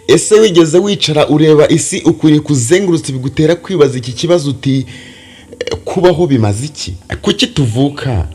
ese wigeze wicara ureba isi ukuri kuzengurutse bigutera kwibaza iki kibazo uti kubaho bimaze iki? Kuki tuvuka?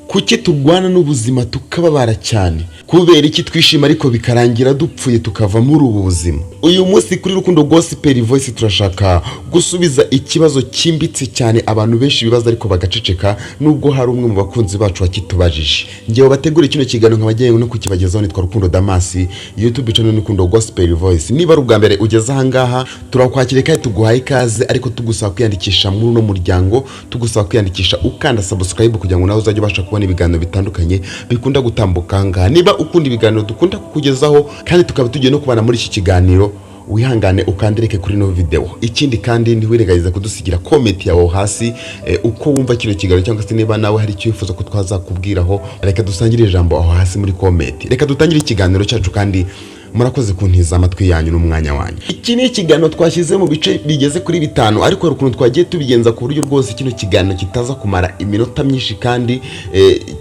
Kuki turwana n'ubuzima tukababara cyane? Kubera iki twishima ariko bikarangira dupfuye tukava muri ubu buzima? Uyu munsi kuri Rukundo Gospel Voice turashaka gusubiza ikibazo kimbitse cyane abantu benshi bibaza ariko bagaceceka, nubwo hari umwe mu bakunzi bacu wakitubajije. Ngiye bategura kino kiganiro nk'abagiye no kukibagezaho nitwa Rukundo Damasi, YouTube channel Rukundo Gospel Voice. Niba ari ubwa mbere ugeze aha ngaha, turakwakira kandi tuguhaye ikaze, ariko tugusaba kwiyandikisha muri no muryango, tugusaba kwiyandikisha ukanda subscribe kugira ngo nawe uzajye ubasha kubona ibiganiro bitandukanye bikunda gutambuka ngaha. Niba ukunda ibiganiro dukunda kukugezaho kandi tukaba tugiye no kubana muri iki kiganiro, wihangane ukandereke kuri no video. Ikindi kandi ntiwiregayiza kudusigira comment yawe hasi uko wumva kino kiganiro, cyangwa se niba nawe hari icyo wifuza ko twazakubwiraho, reka dusangire ijambo aho hasi muri comment. Reka dutangire ikiganiro cyacu kandi murakoze kuntiza amatwi yanyu n'umwanya wanyu. Iki ni ikiganiro twashyize mu bice bigeze kuri 5, ariko hari ukuntu twagiye tubigenza ku buryo rwose kino kiganiro kitaza kumara iminota myinshi kandi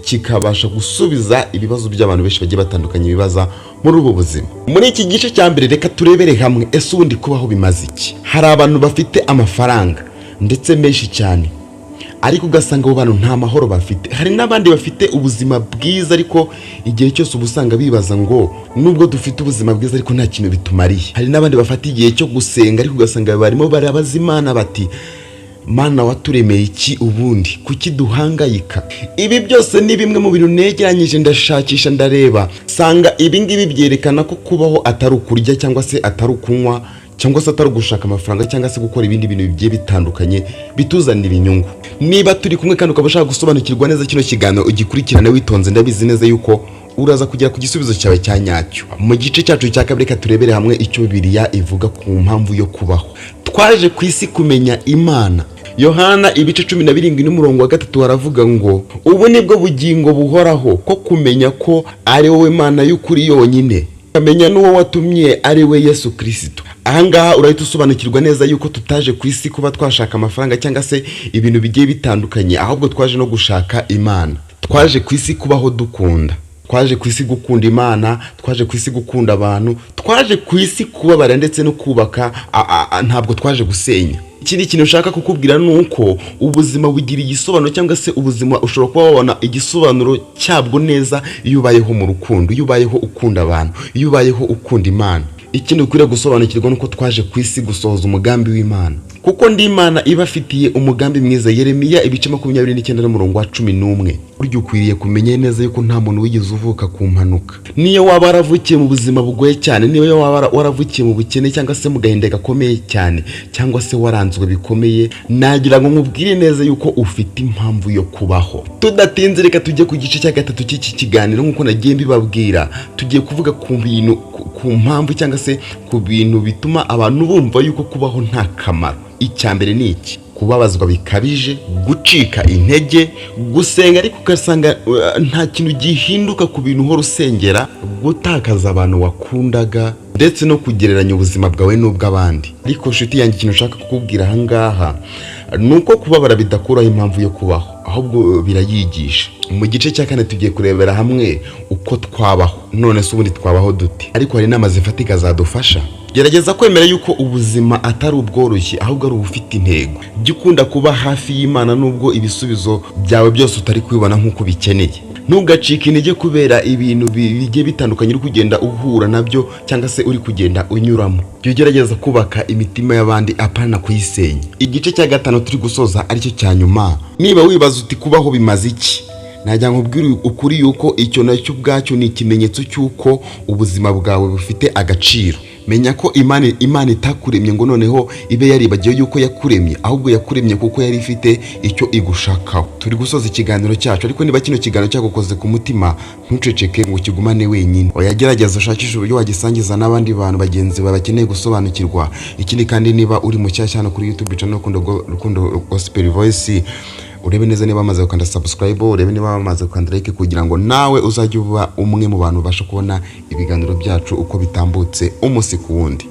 kikabasha gusubiza ibibazo by'abantu benshi bagiye batandukanye bibaza muri ubu buzima. Muri iki gice cya mbere reka turebere hamwe ese ubundi kubaho bimaze iki. Hari abantu bafite amafaranga ndetse menshi cyane, ariko ugasanga abo bantu nta mahoro bafite. Hari n'abandi bafite ubuzima bwiza, ariko igihe cyose ubusanga bibaza ngo nubwo dufite ubuzima bwiza ariko nta kintu bitumariye. Hari n'abandi bafata igihe cyo gusenga, ariko ugasanga barimo barabaza Imana bati Mana waturemeye iki ubundi? Kuki duhangayika? Ibi byose ni bimwe mu bintu negeranyije ndashakisha ndareba, sanga ibi ngibi byerekana ko kubaho atari ukurya cyangwa se atari ukunywa cyangwa se atari gushaka amafaranga cyangwa se gukora ibindi bintu bigiye bitandukanye bituzanira inyungu. Niba turi kumwe kandi ukaba ushaka gusobanukirwa neza kino kiganiro, ugikurikirane witonze, ndabizi neza yuko uraza kugera ku gisubizo cyawe cya nyacyo. Mu gice cyacu cya kabiri turebere hamwe icyo Bibiliya ivuga ku mpamvu yo kubaho. Twaje ku isi kumenya Imana. Yohana ibice 17 n'umurongo wa 3 haravuga ngo ubu nibwo bugingo buhoraho, ko kumenya ko ari wowe Mana y'ukuri yonyine, kamenya n'uwo watumye ari we Yesu Kristo. Ahangaha urahita usobanukirwa neza yuko tutaje ku isi kuba twashaka amafaranga cyangwa se ibintu bigiye bitandukanye, ahubwo twaje no gushaka Imana. Twaje ku isi kubaho dukunda, twaje ku isi gukunda Imana, twaje ku isi gukunda abantu, twaje ku isi kubabara ndetse no kubaka, ntabwo twaje gusenya. Ikindi kintu ushaka kukubwira nuko ubuzima bugira igisobanuro, cyangwa se ubuzima ushobora kuba wabona igisobanuro cyabwo neza iyo ubayeho mu rukundo, iyo ubayeho ukunda abantu, iyo ubayeho ukunda Imana. Ikindi ukwiriye gusobanukirwa nuko twaje ku isi gusohoza umugambi w'Imana, kuko ndi Imana ibafitiye umugambi mwiza. Yeremiya ibice 29 n'umurongo wa 11. Buryo ukwiriye kumenya neza yuko nta muntu wigeze uvuka ku mpanuka. Niyo waba waravukiye mu buzima bugoye cyane, niyo waba waravukiye mu bukene cyangwa se mu gahinda gakomeye cyane, cyangwa se waranzwe bikomeye, nagira ngo nkubwire neza yuko ufite impamvu yo kubaho. Tudatinze reka tujye ku gice cya 3 cy'iki kiganiro. Nkuko nagiye mbibabwira, tugiye kuvuga ku bintu, ku mpamvu cyangwa se ku bintu bituma abantu bumva yuko kubaho nta kamaro. Icyambere ni iki: kubabazwa bikabije, gucika intege, gusenga ariko ugasanga nta kintu gihinduka ku bintu uhora usengera, gutakaza abantu wakundaga, ndetse no kugereranya ubuzima bwawe n'ubw'abandi. Ariko nshuti yanjye, ikintu ushaka kukubwira aha ngaha nuko kubabara bidakuraho impamvu yo kubaho, ahubwo birayigisha. Mu gice cya 4 tugiye kurebera hamwe uko twabaho. None se ubundi twabaho dute? Ariko hari inama zifatika zadufasha. Gerageza kwemera yuko ubuzima atari ubworoshye, ahubwo ari ubufite intego. Jya ukunda kuba hafi y'Imana nubwo ibisubizo byawe byose utari kubibona nk'uko bikeneye. Ntugacike intege kubera ibintu bigiye bitandukanye uri kugenda uhura nabyo cyangwa se uri kugenda unyuramo. Jya ugerageza kubaka imitima y'abandi apana kuyisenya. Igice cya 5 turi gusoza aricyo cya nyuma. Niba wibaza uti kubaho bimaze iki, najya nkubwira ukuri yuko icyo nacyo ubwacyo ni ikimenyetso cy'uko ubuzima bwawe bufite agaciro. Menya ko Imana itakuremye ngo noneho ibe yaribagiye yuko yakuremye, ahubwo yakuremye kuko yari ifite icyo igushakaho. Turi gusoza ikiganiro cyacu, ariko niba kino kiganiro cyagukoze ku mutima, ntuceceke ngo kigumane wenyine. Oyagerageza ushakisha uburyo wagisangiza n'abandi bantu bagenzi bawe bakeneye gusobanukirwa. Ikindi kandi niba uri mu cyashano kuri YouTube channel Rukundo Gospel Voice, urebe neza niba bamaze gukanda subscribe, urebe niba bamaze gukanda like kugira ngo nawe uzajye uba umwe mu bantu basha kubona ibiganiro byacu uko bitambutse umunsi ku wundi.